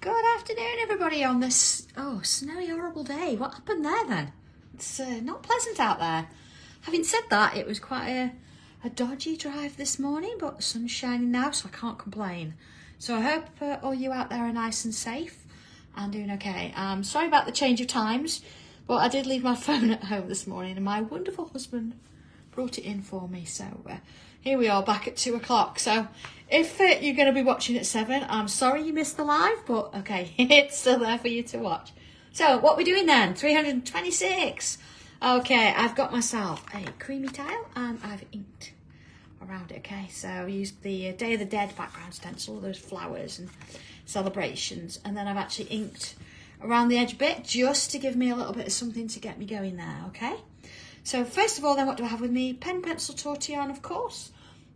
Good afternoon, everybody, on this, snowy, horrible day. What happened there, then? It's not pleasant out there. Having said that, it was quite a dodgy drive this morning, but the sun's shining now, so I can't complain. So I hope all you out there are nice and safe and doing okay. Sorry about the change of times, but I did leave my phone at home this morning, and my wonderful husband brought it in for me. So here we are, back at 2 o'clock. So if you're going to be watching at 7, I'm sorry you missed the live, but okay, it's still there for you to watch. So what we're doing then, 326. Okay, I've got myself a creamy tile and I've inked around it. Okay, so I used the Day of the Dead background stencil, those flowers and celebrations, and then I've actually inked around the edge bit just to give me a little bit of something to get me going there. Okay, so first of all, then what do I have with me? Pen, pencil, tortillon, of course.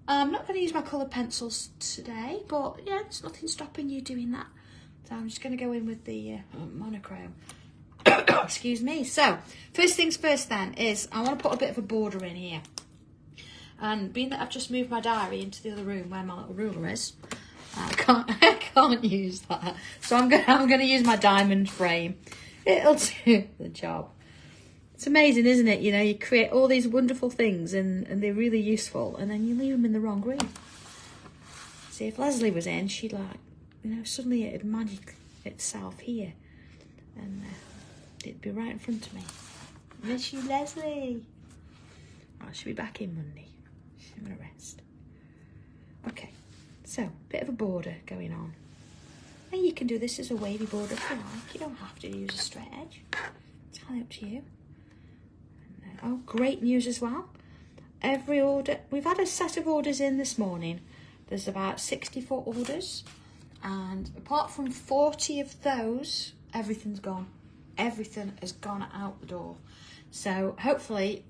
I'm not going to use my coloured pencils today, but yeah, there's nothing stopping you doing that. So I'm just going to go in with the monochrome. Excuse me. So first things first then is I want to put a bit of a border in here. And being that I've just moved my diary into the other room where my little ruler is, I can't use that. So I'm gonna use my diamond frame. It'll do the job. It's amazing, isn't it? You know, you create all these wonderful things and they're really useful, and then you leave them in the wrong room. See, if Leslie was in, she'd like, you know, suddenly it'd magic itself here. And it'd be right in front of me. Miss you, Leslie. Oh, she'll be back in Monday. She's having a rest. Okay, so bit of a border going on. And you can do this as a wavy border if you like. You don't have to use a straight edge. It's entirely up to you. Oh, great news as well. Every order, we've had a set of orders in this morning. There's about 64 orders. And apart from 40 of those, everything's gone. Everything has gone out the door. So hopefully,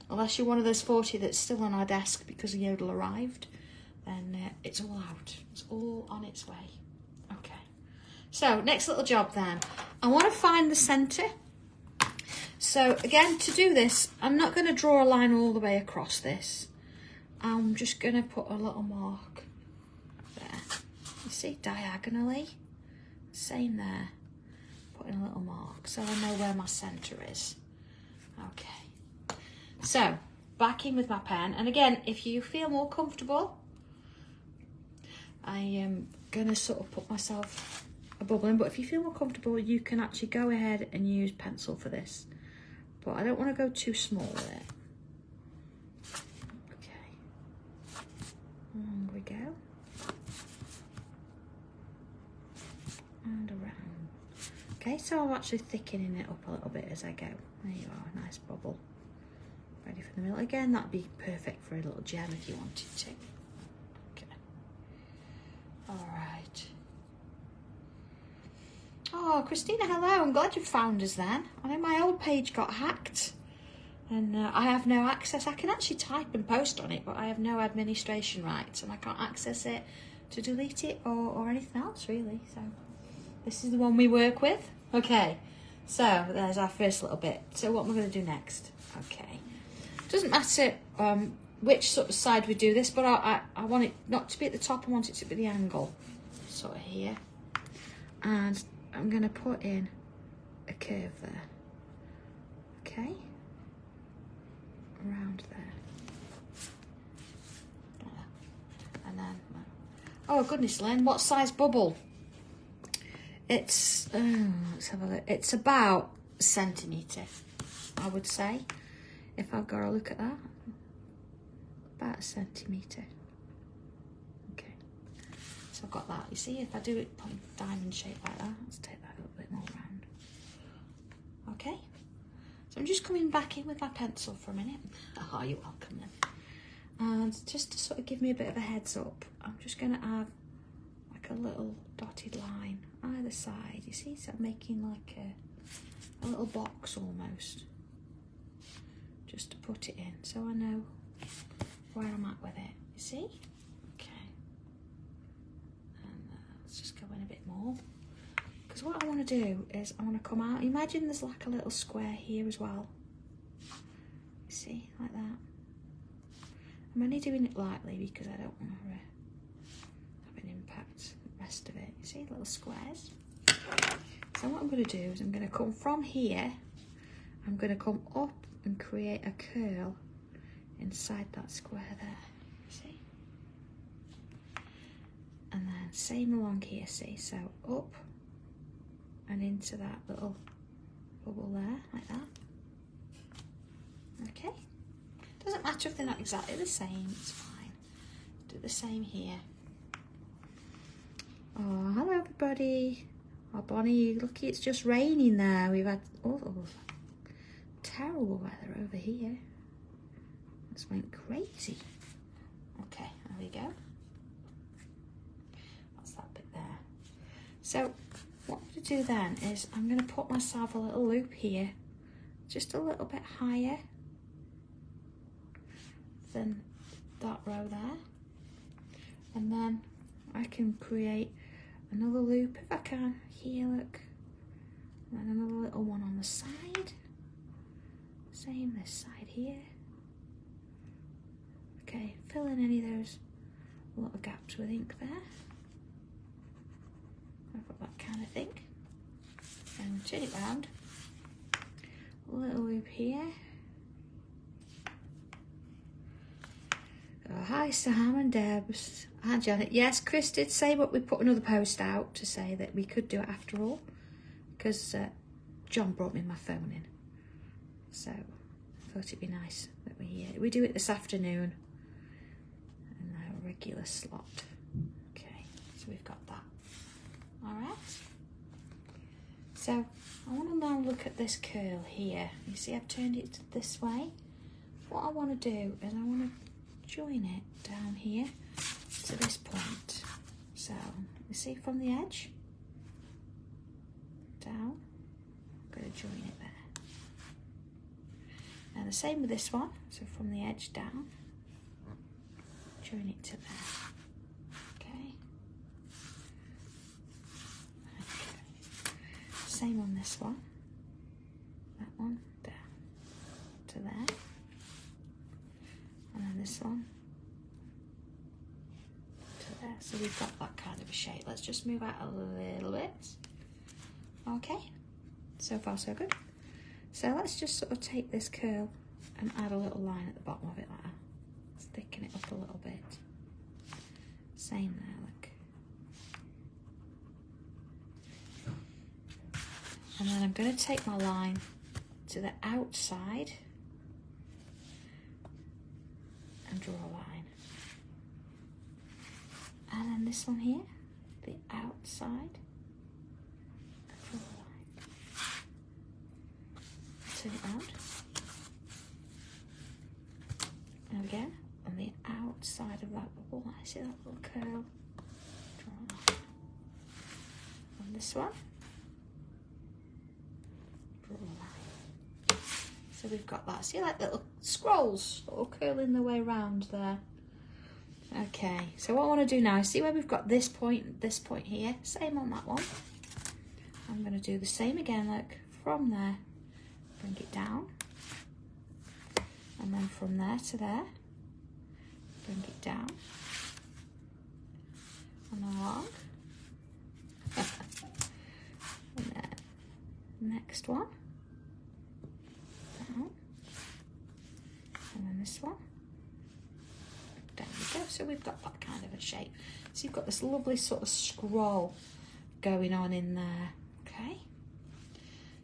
unless you're one of those 40 that's still on our desk because the Yodel arrived, then it's all out. It's all on its way. Okay. So next little job then. I want to find the centre. So again, to do this, I'm not going to draw a line all the way across this. I'm just going to put a little mark there. You see, diagonally. Same there. Putting a little mark so I know where my centre is. Okay. So, back in with my pen. And again, if you feel more comfortable, I am going to sort of put myself a bubble in. But if you feel more comfortable, you can actually go ahead and use pencil for this. But I don't want to go too small with it. Okay. And we go. And around. Okay, so I'm actually thickening it up a little bit as I go. There you are, nice bubble. Ready for the middle. Again, that'd be perfect for a little gem if you wanted to. Okay. All right. Oh, Christina, hello. I'm glad you found us then. I know my old page got hacked and I have no access. I can actually type and post on it, but I have no administration rights and I can't access it to delete it or anything else really. So this is the one we work with. Okay, so there's our first little bit. So what am I going to do next? Okay, doesn't matter which sort of side we do this, but I want it not to be at the top. I want it to be the angle, sort of here. And I'm going to put in a curve there. Okay, around there. And then, oh goodness, Lynn, what size bubble? It's, let's have a look. It's about a centimetre, I would say, if I've got a look at that. About a centimetre. Okay, so I've got that. You see, if I do it on diamond shape like that, let's take that a little bit more round. Okay, so I'm just coming back in with my pencil for a minute. Oh, you're welcome then. And just to sort of give me a bit of a heads up, I'm just going to have like a little dotted line either side. You see, so I'm making like a little box almost, just to put it in so I know where I'm at with it. You see? Okay. And let's just go in a bit more, because what I want to do is I want to come out. Imagine there's like a little square here as well. You see, like that. I'm only doing it lightly because I don't want to have an impact the rest of it. You See, little squares. So what I'm going to do is I'm going to come from here, I'm going to come up and create a curl inside that square there, see? And then same along here, see? So up and into that little bubble there, like that. Okay. Doesn't matter if they're not exactly the same, it's fine. Do the same here. Oh, hello everybody. Oh, Bonnie, lucky it's just raining there. We've had terrible weather over here. It's went crazy. Okay, there we go. That's that bit there. So what I'm going to do then is I'm going to put myself a little loop here, just a little bit higher than that row there. And then I can create another loop if I can. Here, look. And then another little one on the side. Same this side here. Okay, fill in any of those little gaps with ink there. I've got that kind of thing. And turn it round. A little loop here. Oh, hi Sam and Debs. Hi Janet. Yes, Chris did say, but we put another post out to say that we could do it after all, because John brought me my phone in. So I thought it'd be nice that we do it this afternoon in our regular slot. Okay, so we've got that. All right. So I want to now look at this curl here. You see I've turned it this way. What I want to do is I want to join it down here to this point. So you see from the edge down, I'm going to join it there. And the same with this one. So from the edge down, join it to there. Okay. Same on this one. That one down to there. And then this one to there. So we've got that kind of a shape. Let's just move out a little bit. Okay, so far so good. So let's just sort of take this curl and add a little line at the bottom of it like that. Let's thicken it up a little bit. Same there, look. And then I'm going to take my line to the outside and draw a line. And then this one here, the outside, and draw a line. Turn it round. And again, on the outside of that bubble, I see that little curl, draw a line. On this one, draw a line. So we've got that. See, like little scrolls, little curling their way around there. Okay, so what I want to do now is see where we've got this point here. Same on that one. I'm going to do the same again, look, from there, bring it down. And then from there to there, bring it down. And along. And then next one. Down. And then this one. There we go. So we've got that kind of a shape. So you've got this lovely sort of scroll going on in there. Okay.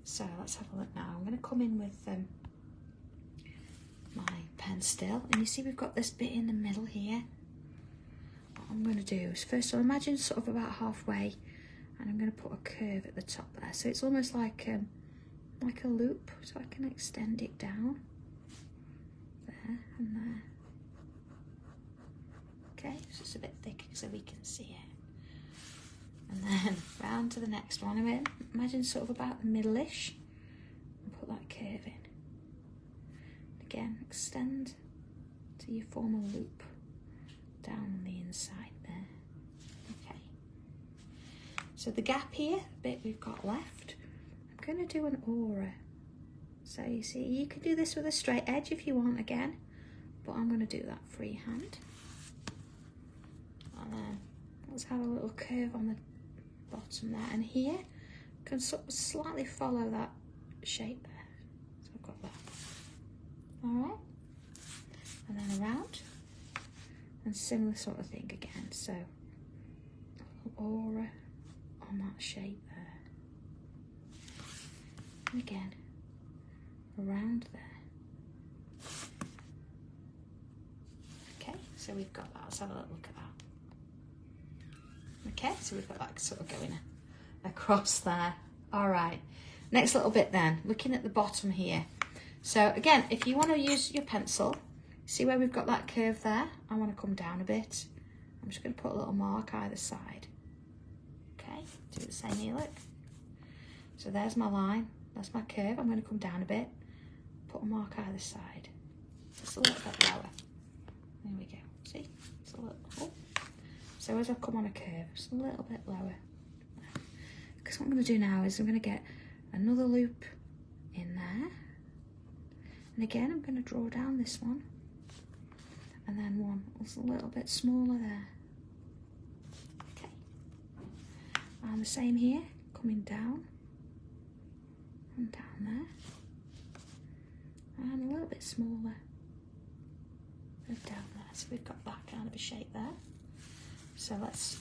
So let's have a look now. I'm going to come in with my pen still. And you see we've got this bit in the middle here. What I'm going to do is first I'll imagine sort of about halfway. And I'm going to put a curve at the top there. So it's almost like a loop. So I can extend it down. There and there. Okay, so it's a bit thicker so we can see it. And then round to the next one. Imagine sort of about the middle-ish. And put that curve in. Again, extend till you form a loop down on the inside there. Okay. So the gap here, the bit we've got left, I'm going to do an aura. So you see, you can do this with a straight edge if you want again, but I'm going to do that freehand. And then let's have a little curve on bottom there, and here can sort of slightly follow that shape there. So I've got that. All right, and then around, and similar sort of thing again. So a little aura on that shape there, and again around there. Okay, so we've got that. Let's have a little look at that. Okay, so we've got that sort of going across there. All right, next little bit then, looking at the bottom here. So again, if you want to use your pencil, see where we've got that curve there? I want to come down a bit. I'm just going to put a little mark either side. Okay, do the same here, look. So there's my line, that's my curve. I'm going to come down a bit, put a mark either side. Just a little bit lower. There we go, see? It's a little, oh. So as I come on a curve, just a little bit lower. Because what I'm going to do now is I'm going to get another loop in there. And again, I'm going to draw down this one. And then one that's a little bit smaller there. Okay. And the same here, coming down. And down there. And a little bit smaller. And down there. So we've got that kind of a shape there. So let's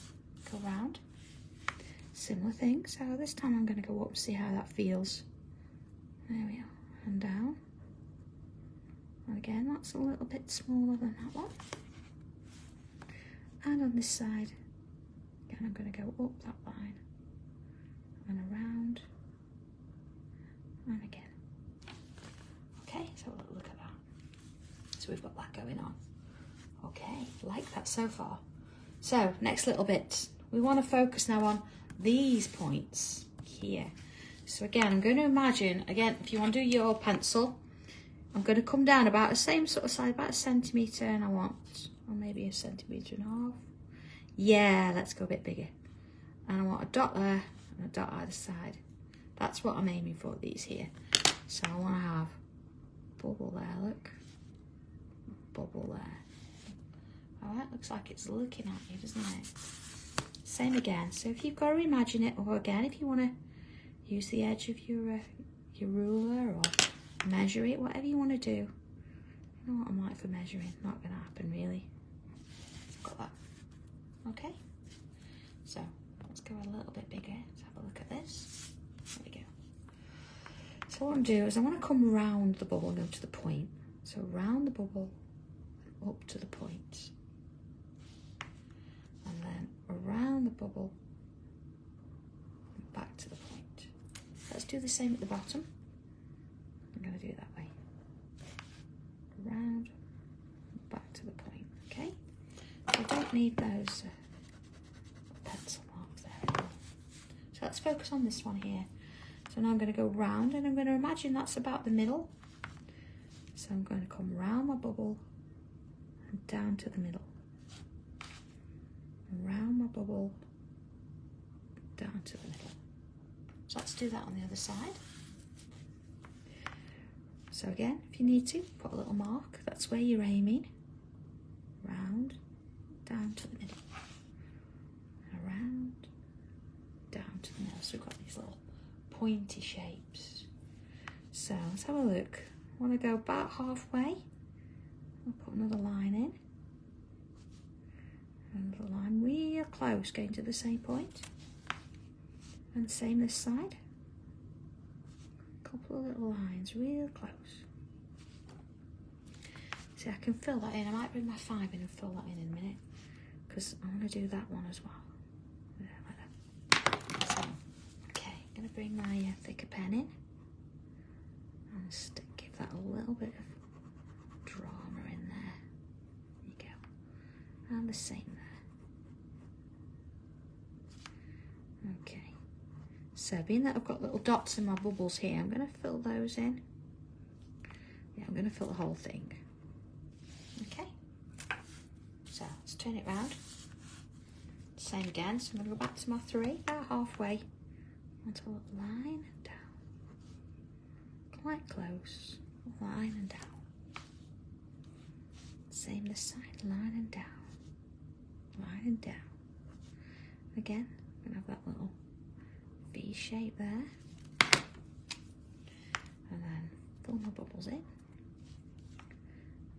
go round. Similar thing. So this time I'm going to go up and see how that feels. There we are. And down. And again, that's a little bit smaller than that one. And on this side, again, I'm going to go up that line. And around. And again. Okay, so look at that. So we've got that going on. Okay, like that so far. So, next little bit. We want to focus now on these points here. So again, I'm going to imagine, again, if you want to do your pencil, I'm going to come down about the same sort of size, about 1 centimetre, and I want, or maybe 1.5 centimetres. Yeah, let's go a bit bigger. And I want a dot there, and a dot either side. That's what I'm aiming for, these here. So I want to have bubble there, look. Bubble there. Alright, looks like it's looking at me, doesn't it? Same again. So if you've got to imagine it, or again, if you want to use the edge of your ruler or measure it, whatever you want to do. You know what I'm like for measuring? Not going to happen, really. Got that. Okay. So let's go a little bit bigger. Let's have a look at this. There we go. So what I'm doing is I want to come round the bubble and go to the point. So round the bubble and up to the point. And then around the bubble and back to the point. Let's do the same at the bottom. I'm going to do it that way. Around, back to the point, okay? I don't need those pencil marks there anymore. So let's focus on this one here. So now I'm going to go round, and I'm going to imagine that's about the middle. So I'm going to come round my bubble and down to the middle. Around my bubble, down to the middle. So let's do that on the other side. So again, if you need to, put a little mark. That's where you're aiming. Round, down to the middle. Around, down to the middle. So we've got these little pointy shapes. So let's have a look. I want to go about halfway. I'll put another line in. Another line real close, going to the same point. And same this side. Couple of little lines real close. See, I can fill that in. I might bring my 5 in and fill that in a minute, because I want to do that one as well. Yeah, like that. So, okay, I'm going to bring my thicker pen in and give that a little bit of drama in there. There you go. And the same there. Okay. So being that I've got little dots in my bubbles here, I'm going to fill those in. Yeah, I'm going to fill the whole thing. Okay. So let's turn it round. Same again. So I'm going to go back to my 3, about halfway. Onto a little line and down. Quite close. Line and down. Same this side. Line and down. Line and down. Again, I'm going to have that little V shape there. And then fill my bubbles in.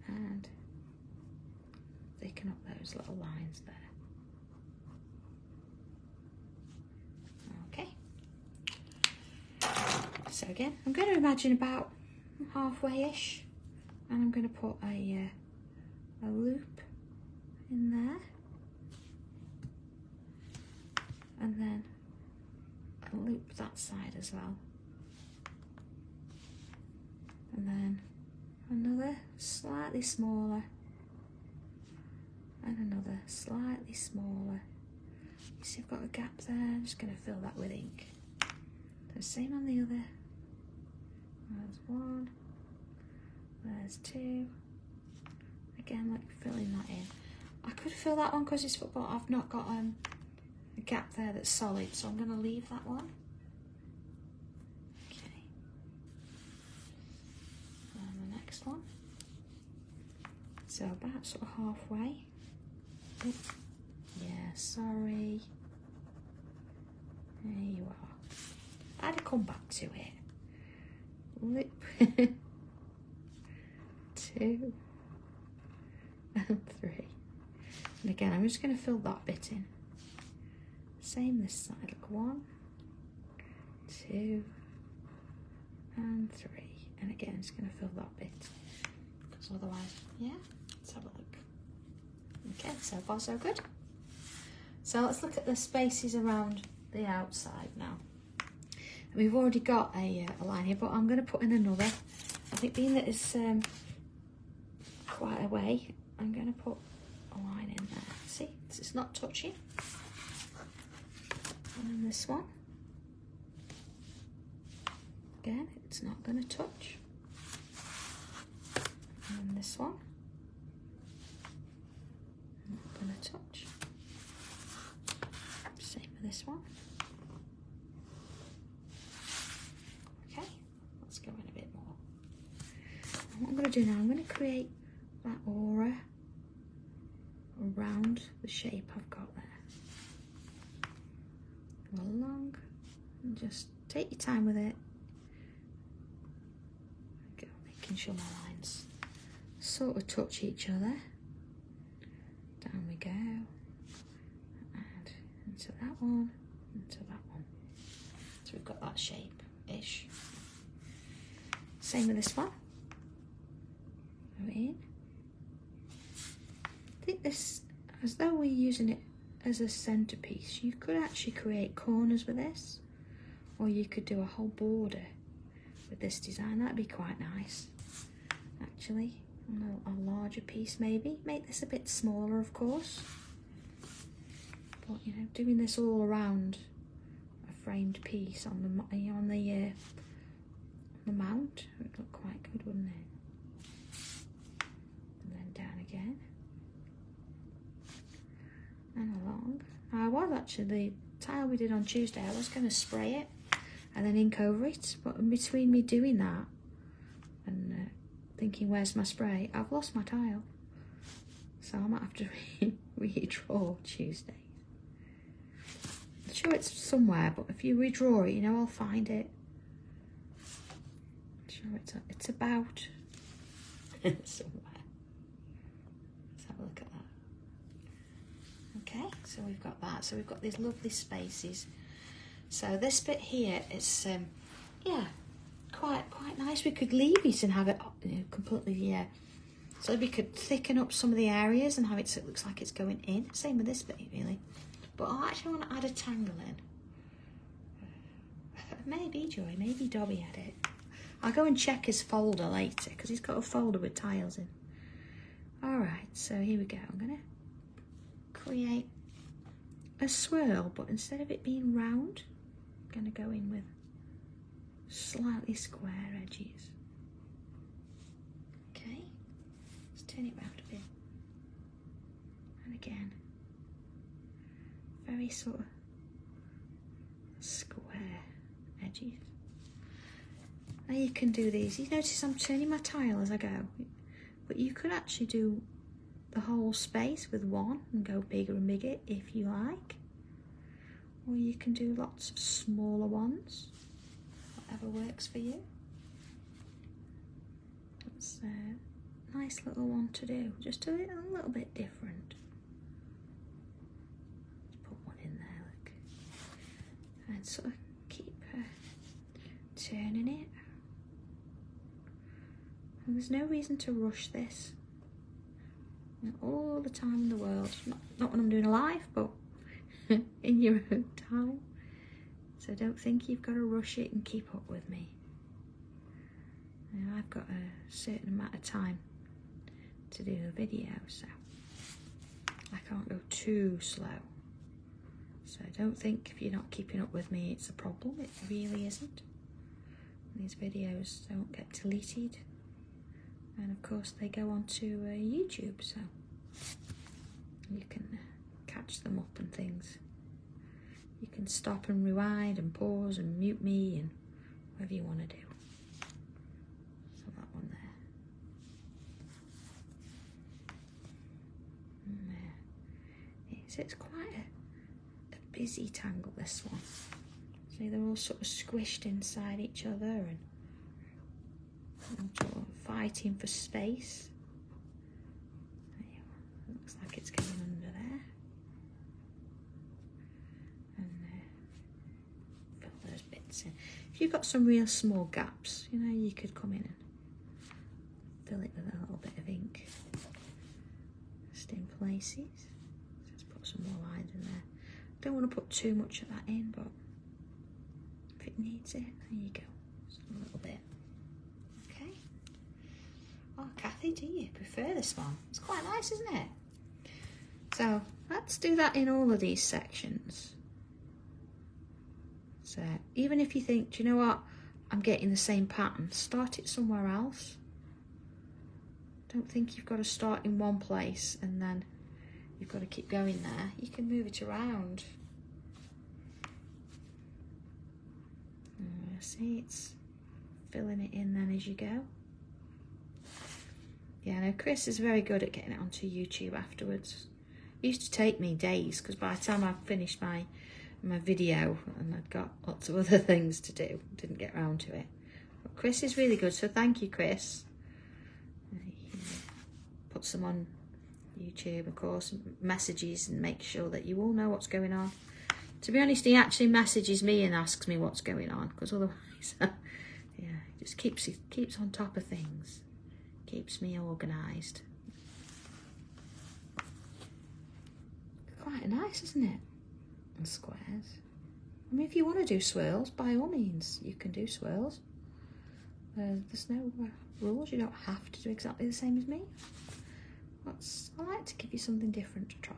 And thicken up those little lines there. Okay. So again, I'm going to imagine about halfway-ish, and I'm going to put a loop in there, and then a loop that side as well, and then another slightly smaller, and another slightly smaller. You see I've got a gap there, I'm just going to fill that with ink. So same on the other. There's one, there's two. Again, like filling that in. I could fill that one because it's football. I've not got a gap there that's solid, so I'm going to leave that one. Okay. And the next one. So about sort of halfway. Oops. Yeah, sorry. There you are. I had to come back to it. Loop. 2 and 3. And again, I'm just going to fill that bit in. Same this side. Look, 1, 2, and 3. And again, just going to fill that bit. Because otherwise, yeah, let's have a look. Okay, so far so good. So let's look at the spaces around the outside now. We've already got a line here, but I'm going to put in another. I think being that it's quite a way, I'm going to put a line in there. See, it's not touching. And then this one. Again, it's not going to touch. And then this one. Not going to touch. Same with this one. Go in a bit more. And what I'm going to do now, I'm going to create that aura around the shape I've got there. Go along and just take your time with it. Go, making sure my lines sort of touch each other. Down we go. And into that one, into that one. So we've got that shape-ish. Same with this one. Go in. I think this, as though we're using it as a centerpiece, you could actually create corners with this, or you could do a whole border with this design. That'd be quite nice, actually. On a larger piece, maybe. Make this a bit smaller, of course. But you know, doing this all around a framed piece on the mount, it would look quite good, wouldn't it? And then down again. And along. I was actually, the tile we did on Tuesday, I was going to spray it and then ink over it, but in between me doing that and thinking, where's my spray, I've lost my tile. So I might have to redraw Tuesday. I'm sure it's somewhere, but if you redraw it, you know, I'll find it. It's about somewhere. Let's have a look at that. Okay, so we've got that. So we've got these lovely spaces. So this bit here is, yeah, quite nice. We could leave it and have it completely, so we could thicken up some of the areas and have it so it looks like it's going in. Same with this bit, really. But I actually want to add a tangle in. Maybe Joy, maybe Dobby had it. I'll go and check his folder later because he's got a folder with tiles in. Alright, so here we go. I'm going to create a swirl, but instead of it being round, I'm going to go in with slightly square edges. Okay, let's turn it round a bit. And again, very sort of square edges. Now you can do these. You notice I'm turning my tile as I go, but you could actually do the whole space with one and go bigger and bigger if you like. or you can do lots of smaller ones, whatever works for you. It's a nice little one to do, just a little bit different. Just put one in there, look, and sort of keep turning it. And there's no reason to rush this. All the time in the world, not when I'm doing a live, but in your own time. So don't think you've got to rush it and keep up with me. I've got a certain amount of time to do a video, so I can't go too slow. So don't think if you're not keeping up with me it's a problem. It really isn't. These videos don't get deleted, and of course they go onto YouTube, so you can catch them up and things. You can stop and rewind and pause and mute me and whatever you want to do. So that one there. And there. It's quite a busy tangle, this one. See, they're all sort of squished inside each other and sort of fighting for space. Looks like it's going under there. And fill those bits in. If you've got some real small gaps, you know, you could come in and fill it with a little bit of ink. Just in places. Let's put some more lines in there. Don't want to put too much of that in, but if it needs it, there you go. Just a little bit. Okay. Oh, Kathy, do you prefer this one? It's quite nice, isn't it? So let's do that in all of these sections. So even if you think, do you know what, I'm getting the same pattern, start it somewhere else. Don't think you've got to start in one place and then you've got to keep going there. You can move it around. See, it's filling it in then as you go. Yeah, no, Chris is very good at getting it onto YouTube afterwards. It used to take me days, because by the time I finished my video and I'd got lots of other things to do, didn't get around to it. But Chris is really good, so thank you, Chris. He puts them on YouTube, of course, messages and makes sure that you all know what's going on. To be honest, he actually messages me and asks me what's going on, because otherwise, yeah, he just keeps on top of things, keeps me organised. Quite nice, isn't it? And squares. I mean, if you want to do swirls, by all means, you can do swirls. There's no rules. You don't have to do exactly the same as me. I like to give you something different to try.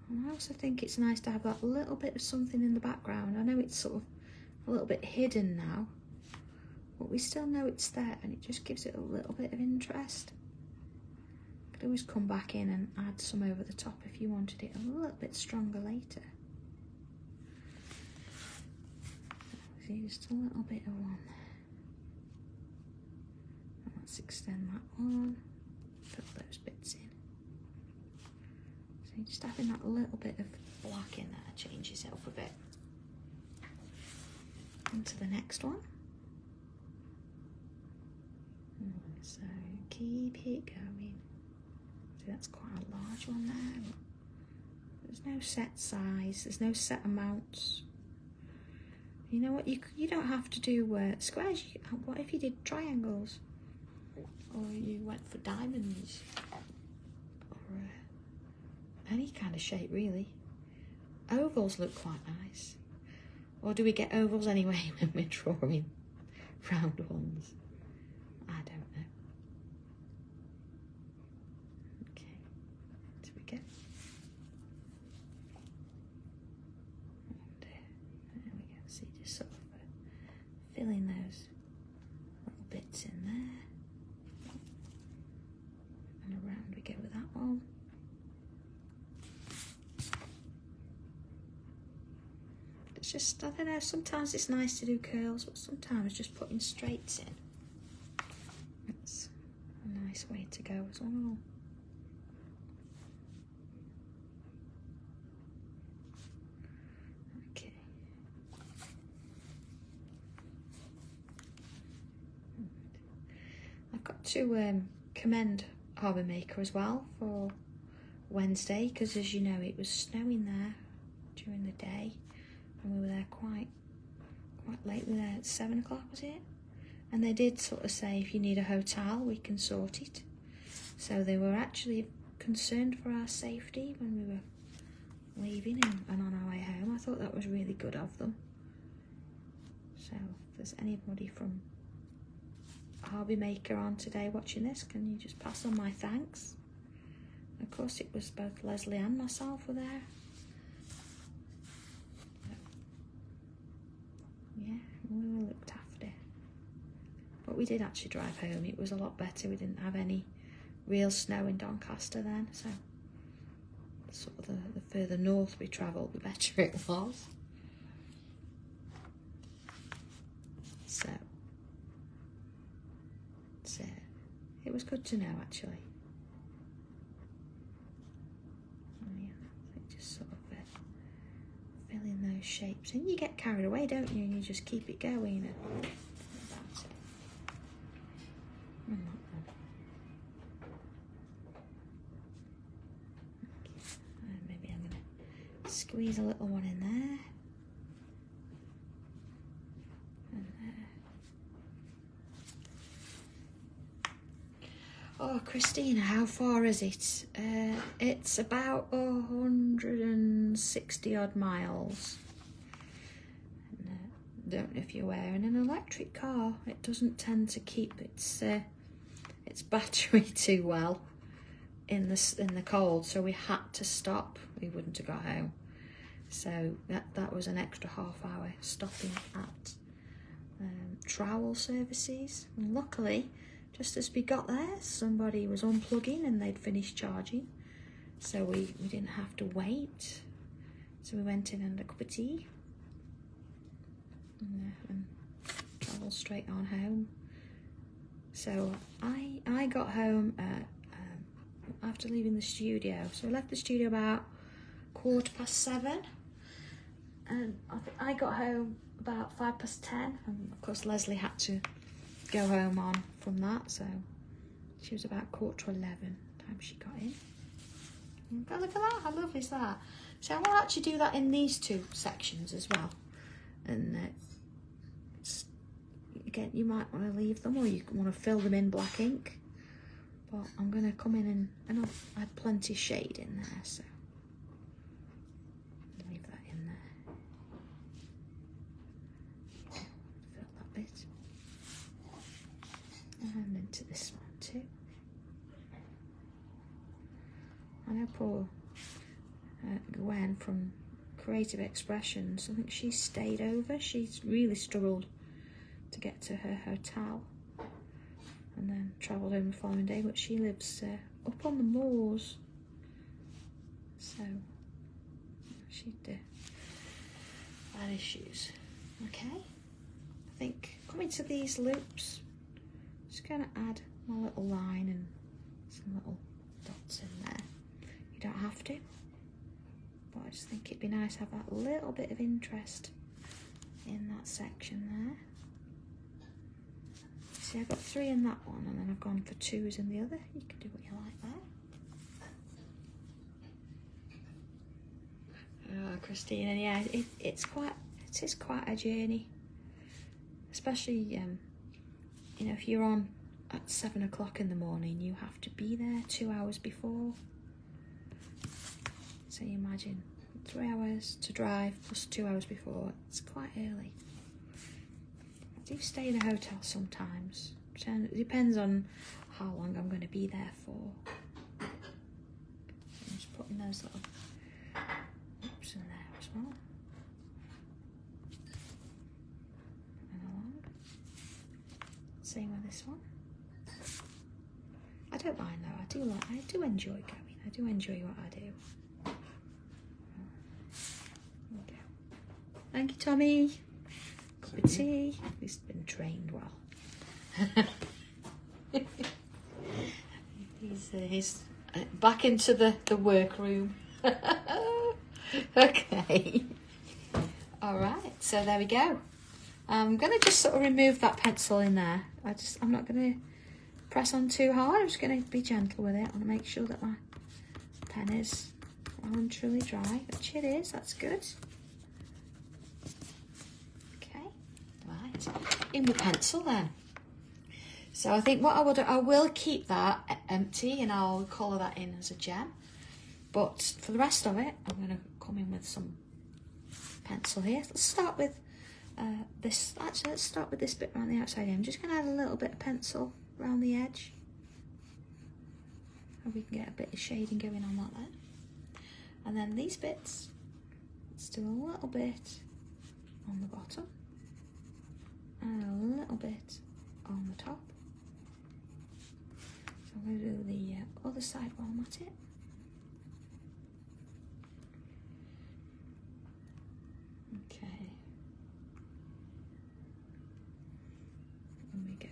And I also think it's nice to have that little bit of something in the background. I know it's sort of a little bit hidden now, but we still know it's there, and it just gives it a little bit of interest. You could always come back in and add some over the top if you wanted it a little bit stronger later. See, just a little bit of one there. And let's extend that one, put those bits in. So just having that little bit of black in there changes it up a bit. Into the next one. So keep it going. See, that's quite a large one there. There's no set size, there's no set amounts. You know what, you don't have to do squares. What if you did triangles? Or you went for diamonds? Or any kind of shape, really. Ovals look quite nice. Or do we get ovals anyway when we're drawing round ones? I don't know. Okay, there we go. And there we go. See, just sort of filling those little bits in there. And around we go with that one. It's just, I don't know, sometimes it's nice to do curls, but sometimes just putting straights in. It's a nice way to go as well. to commend Harbour Maker as well for Wednesday, because as you know it was snowing there during the day and we were there quite late. We were there at 7 o'clock, was it? And they did sort of say if you need a hotel we can sort it. So they were actually concerned for our safety when we were leaving and on our way home. I thought that was really good of them. So if there's anybody from Harbour Maker on today watching this, can you just pass on my thanks? Of course it was both Leslie and myself were there. Yeah, we were looked after. But we did actually drive home. It was a lot better. We didn't have any real snow in Doncaster then, so sort of the further north we travelled, the better it was. So it was good to know, actually. Yeah, just sort of fill in those shapes, and you get carried away, don't you? And you just keep it going. And that's it. Maybe I'm going to squeeze a little one in there. And there. Oh, Christina, how far is it? It's about 160 odd miles. And, don't know if you're wearing an electric car. It doesn't tend to keep its battery too well in the cold, so we had to stop. We wouldn't have got home. So that was an extra half hour stopping at trowel services. And luckily, just as we got there, somebody was unplugging and they'd finished charging. So we didn't have to wait. So we went in and had a cup of tea. And travelled straight on home. So I got home after leaving the studio. So I left the studio about 7:15. And I got home about 10:05. And of course Leslie had to go home on from that, so she was about 11:15 time she got in. Oh, look at that, how lovely is that? So I will actually do that in these two sections as well. And again, you might want to leave them or you want to fill them in black ink, but I'm going to come in and I've had plenty of shade in there, so leave that in there. Fill that bit. And into this one too. I know poor Gwen from Creative Expressions, I think she stayed over. She's really struggled to get to her hotel and then travelled home the following day, but she lives up on the moors, so she'd had issues. Okay, I think coming to these loops, just going to add my little line and some little dots in there. You don't have to, but I just think it'd be nice to have that little bit of interest in that section there. See, I've got 3 in that one and then I've gone for 2s in the other. You can do what you like there. Oh, Christina, yeah, it is quite a journey, especially you know, if you're on at 7 o'clock in the morning, you have to be there 2 hours before. So you imagine 3 hours to drive plus 2 hours before. It's quite early. I do stay in a hotel sometimes. It depends on how long I'm going to be there for. I'm just putting those little loops in there as well. Same with this one. I don't mind though. I do enjoy going. I do enjoy what I do. There we go. Thank you, Tommy. Cup of tea. He's been trained well. He's back into the workroom. Okay. All right. So there we go. I'm going to just sort of remove that pencil in there. I'm not going to press on too hard. I'm just going to be gentle with it. I want to make sure that my pen is well and truly dry, which it is. That's good. Okay, right. In with pencil then. So I think what I will do, I will keep that empty and I'll colour that in as a gem. But for the rest of it, I'm going to come in with some pencil here. Let's start with this. Actually, let's start with this bit around the outside. I'm just going to add a little bit of pencil around the edge. And we can get a bit of shading going on that there. And then these bits, let's do a little bit on the bottom. And a little bit on the top. So I'm going to do the other side while I'm at it. Okay. And we go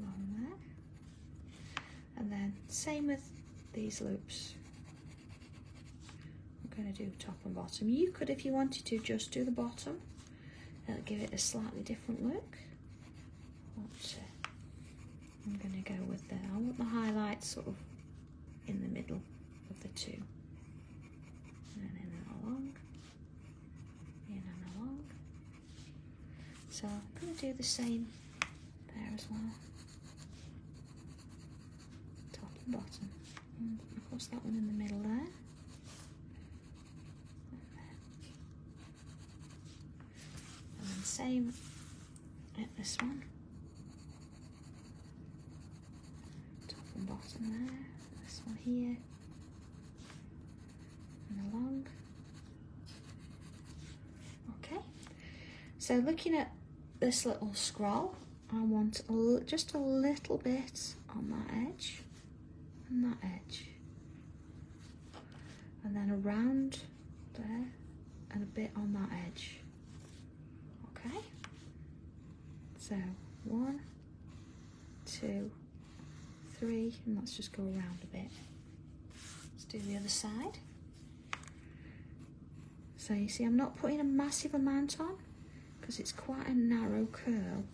along there. And then same with these loops. I'm going to do top and bottom. You could, if you wanted to, just do the bottom. It'll give it a slightly different look. But, I'm going to go with I want the highlights sort of in the middle of the two. And in and along. In and along. So I'm going to do the same there as well. Top and bottom. And of course that one in the middle there. And then same at this one. And bottom there, this one here, and along. Okay, so looking at this little scroll, I want just a little bit on that edge, and that edge, and then around there, and a bit on that edge. Okay, so 1, 2, 3, and let's just go around a bit. Let's do the other side. So you see I'm not putting a massive amount on because it's quite a narrow curl,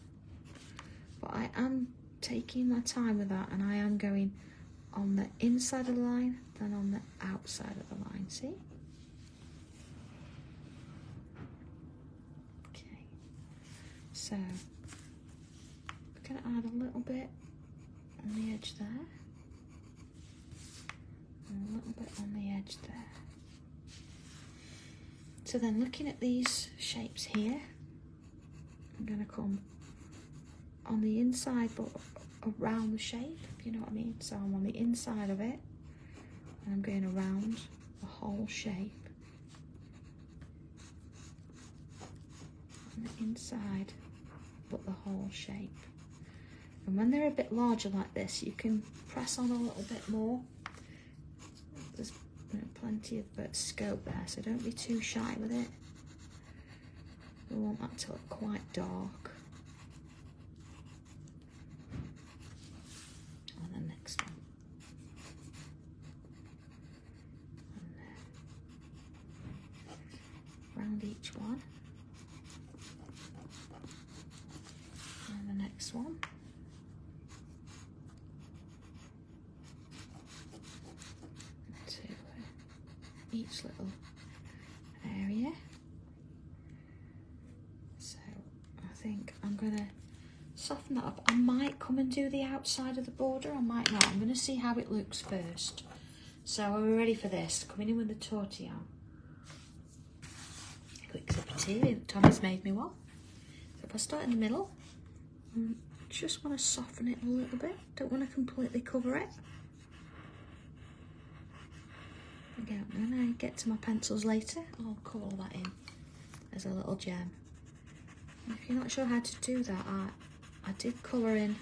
but I am taking my time with that, and I am going on the inside of the line, then on the outside of the line, see? Okay, so we're going to add a little bit on the edge there, and a little bit on the edge there. So then looking at these shapes here, I'm going to come on the inside but around the shape, if you know what I mean. So I'm on the inside of it, and I'm going around the whole shape. On the inside but the whole shape. And when they're a bit larger like this, you can press on a little bit more. There's plenty of scope there, so don't be too shy with it. We want that to look quite dark. And the next one. And around each one. And the next one. Each little area. So I think I'm going to soften that up. I might come and do the outside of the border, I might not. I'm going to see how it looks first. So are we ready for this? Coming in with the tortilla. Quick sip of tea. Tommy's made me one. So if I start in the middle, I just want to soften it a little bit. Don't want to completely cover it. Again, when I get to my pencils later, I'll colour that in as a little gem. And if you're not sure how to do that, I did colour in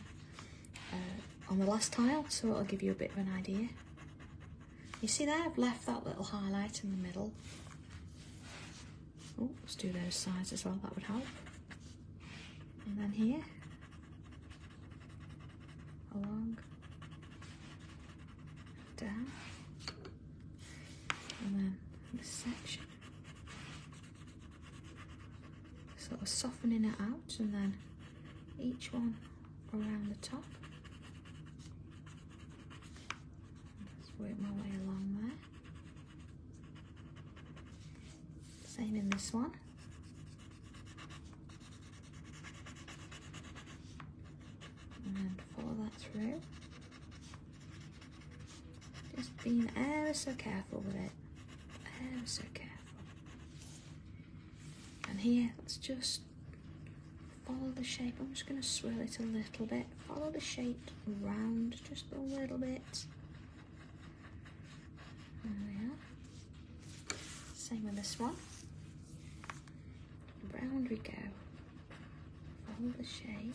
on the last tile, so it'll give you a bit of an idea. You see there, I've left that little highlight in the middle. Oh, let's do those sides as well, that would help. And then here, along, down. And then this section, sort of softening it out, and then each one around the top. Just work my way along there. Same in this one. And then follow that through. Just being ever so careful with it. Ever so careful. And here, let's just follow the shape. I'm just going to swirl it a little bit. Follow the shape around just a little bit. There we are. Same with this one. Round we go. Follow the shape.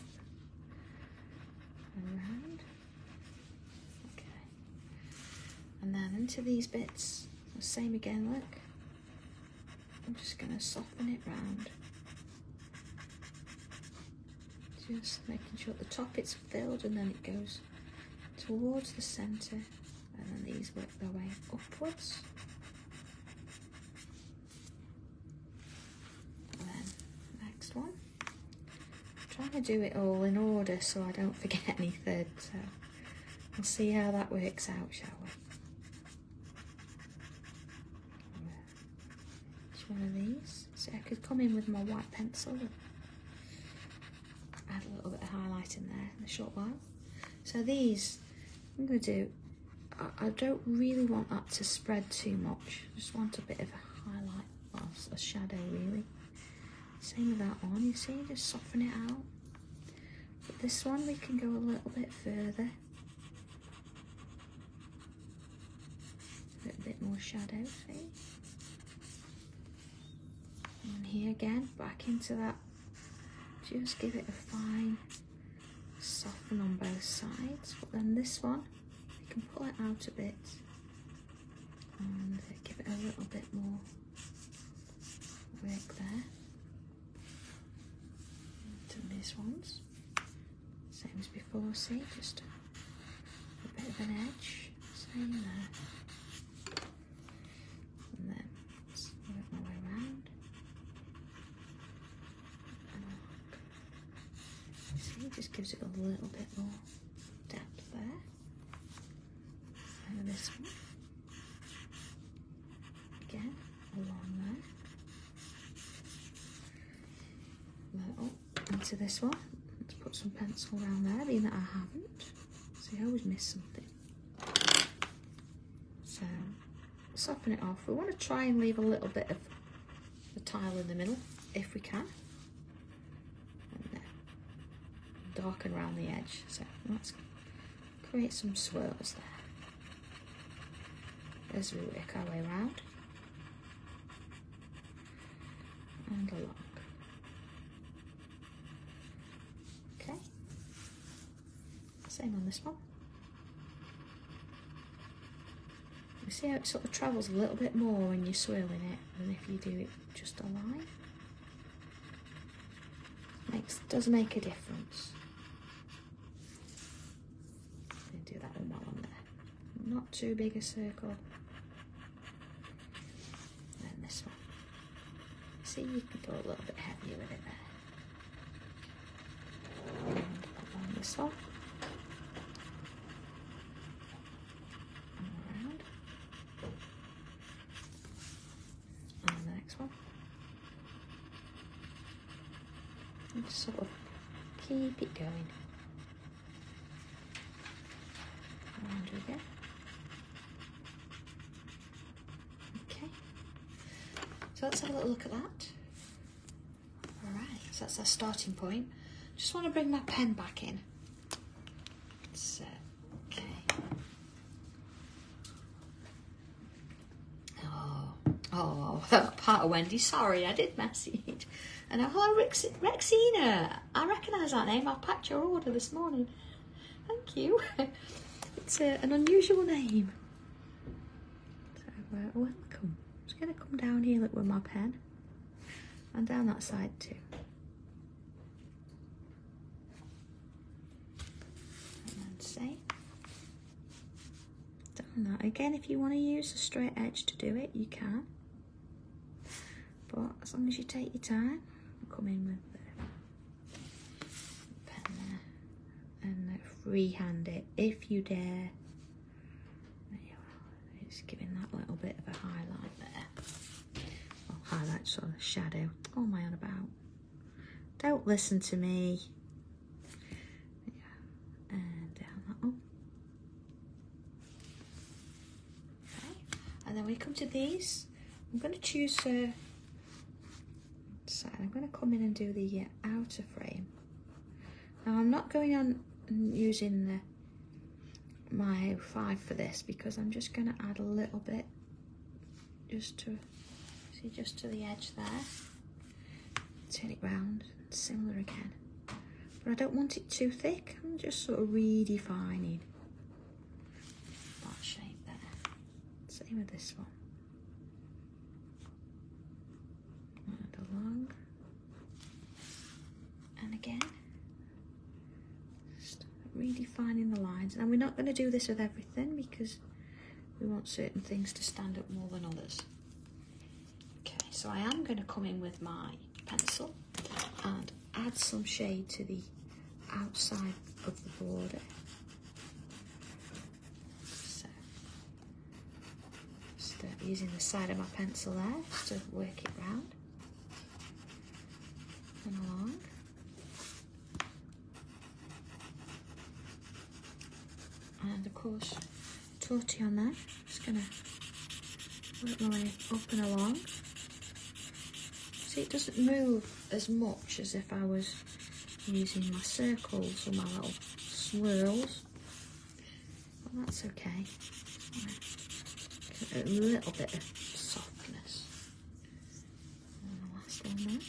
Around. Okay. And then into these bits. The same again, look. I'm just going to soften it round. Just making sure at the top it's filled and then it goes towards the centre, and then these work their way upwards. And then next one. I'm trying to do it all in order so I don't forget anything, so we'll see how that works out, shall we? Each one of these. So I could come in with my white pencil and add a little bit of highlight in there in a short while. So these, I'm going to do, I don't really want that to spread too much. I just want a bit of a highlight, or a shadow really. Same with that one, you see, just soften it out. But this one we can go a little bit further. A bit more shadow, see? And here again, back into that. Just give it a fine soften on both sides. But then this one, you can pull it out a bit and give it a little bit more work there. And these ones, same as before, see, just a bit of an edge, same there. And then just work my way around. See, it just gives it a little bit more depth there. And this one, again, along there. Little into this one. Let's put some pencil around there, being that I haven't. See, I always miss something. So, soften it off. We want to try and leave a little bit of the tile in the middle, if we can. Darken around the edge, so let's create some swirls there as we work our way around and along. Okay, same on this one. You see how it sort of travels a little bit more when you're swirling it than if you do it just a line. Does make a difference. Do that one while I'm there. Not too big a circle. And this one. See, you can go a little bit heavier with it there. And along this one. And around. And the next one. And just sort of keep it going. Around we go. Okay. So let's have a little look at that. Alright, so that's our starting point. Just want to bring my pen back in. So, okay. Oh, part of Wendy, sorry, I did message. And hello, Rexina. I recognise that name. I packed your order this morning. Thank you. It's an unusual name. So, welcome. I'm just going to come down here, look, with my pen. And down that side too. And then same. Done that. Again, if you want to use a straight edge to do it, you can. But as long as you take your time, I'll come in with the pen there. freehand it if you dare. There you are. It's giving that little bit of a highlight there. Well, highlight sort of shadow. What am I on about? Don't listen to me. Yeah. And down that one. Okay. And then we come to these. I'm going to choose so I'm going to come in and do the outer frame. Now I'm not going on using my 05 for this because I'm just going to add a little bit just to the edge there. Turn it round, similar again. But I don't want it too thick. I'm just sort of redefining that shape there. Same with this one. And along. And again. Just redefining the lines. And we're not going to do this with everything because we want certain things to stand up more than others. Okay, so I am going to come in with my pencil and add some shade to the outside of the border. So, just using the side of my pencil there just to work it round and along. And of course, tortillon there. Just going to work my way up and along. See, it doesn't move as much as if I was using my circles or my little swirls. But that's okay. A little bit of softness. And the last one there.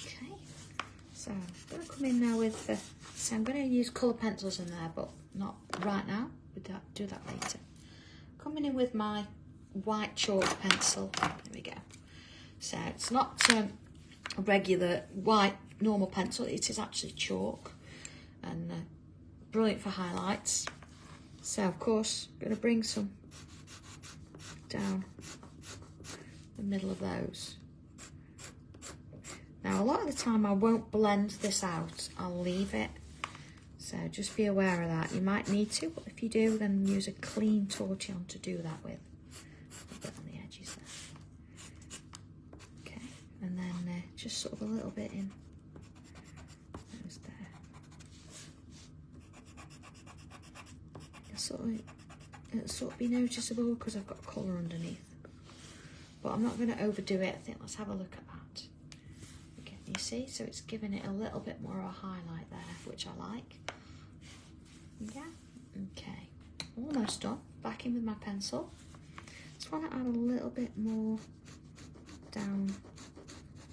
Okay. So I'm going to come in now with so I'm going to use colour pencils in there, but not right now. We'll do that later. Coming in with my white chalk pencil. There we go. So it's not a regular white normal pencil. It is actually chalk and brilliant for highlights. So of course, I'm going to bring some down the middle of those. Now a lot of the time I won't blend this out. I'll leave it. So just be aware of that. You might need to, but if you do, then use a clean tortillon to do that with. A bit on the edges there. Okay, and then just sort of a little bit in those there. It'll sort of be noticeable because I've got colour underneath. But I'm not going to overdo it. I think let's have a look at that. Okay, you see, so it's giving it a little bit more of a highlight there, which I like. Yeah, okay, almost done. Back in with my pencil. Just want to add a little bit more down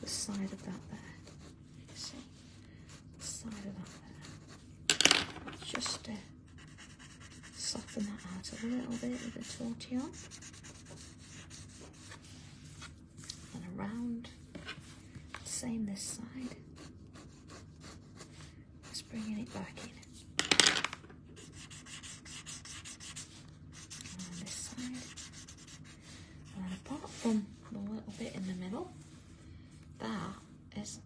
the side of that there. You see, the side of that there. Just soften that out a little bit with the tortillon. And around, same this side. Just bringing it back in. And this side. And apart from the little bit in the middle, that is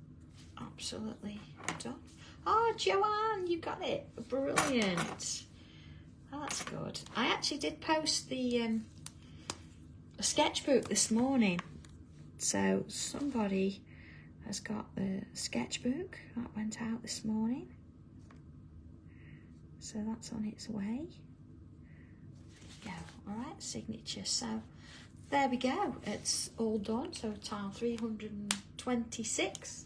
absolutely done. Oh, Joanne, you got it. Brilliant. Oh, that's good. I actually did post the sketchbook this morning. So somebody has got the sketchbook that went out this morning. So that's on its way. There we go. All right, signature. So there we go. It's all done. So tile 326.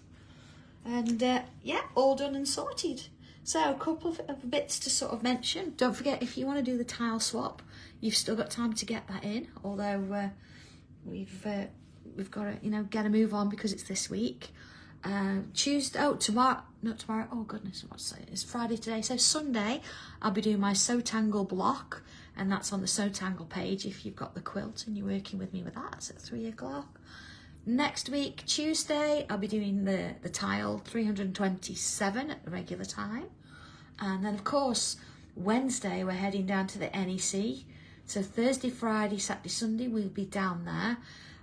And yeah, all done and sorted. So a couple of bits to sort of mention. Don't forget, if you want to do the tile swap, you've still got time to get that in. Although we've got to, get a move on because it's this week. Tuesday, tomorrow, not tomorrow, oh goodness, what's it? It's Friday today. So Sunday, I'll be doing my Sanntangle block, and that's on the Sanntangle page if you've got the quilt and you're working with me with that. It's at 3 o'clock. Next week, Tuesday, I'll be doing the tile 327 at the regular time. And then, of course, Wednesday, we're heading down to the NEC. So Thursday, Friday, Saturday, Sunday, we'll be down there.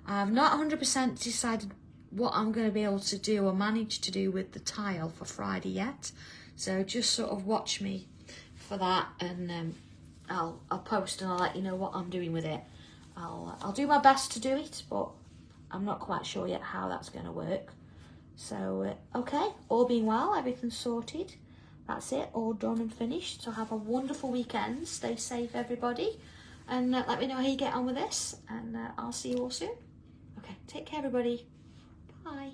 I've not 100% decided what I'm going to be able to do or manage to do with the tile for Friday yet. So just sort of watch me for that, and I'll post and I'll let you know what I'm doing with it. I'll do my best to do it, but I'm not quite sure yet how that's going to work. So okay, all being well, everything's sorted. That's it, all done and finished. So have a wonderful weekend. Stay safe, everybody, and let me know how you get on with this, and I'll see you all soon. Okay, take care, everybody. Bye.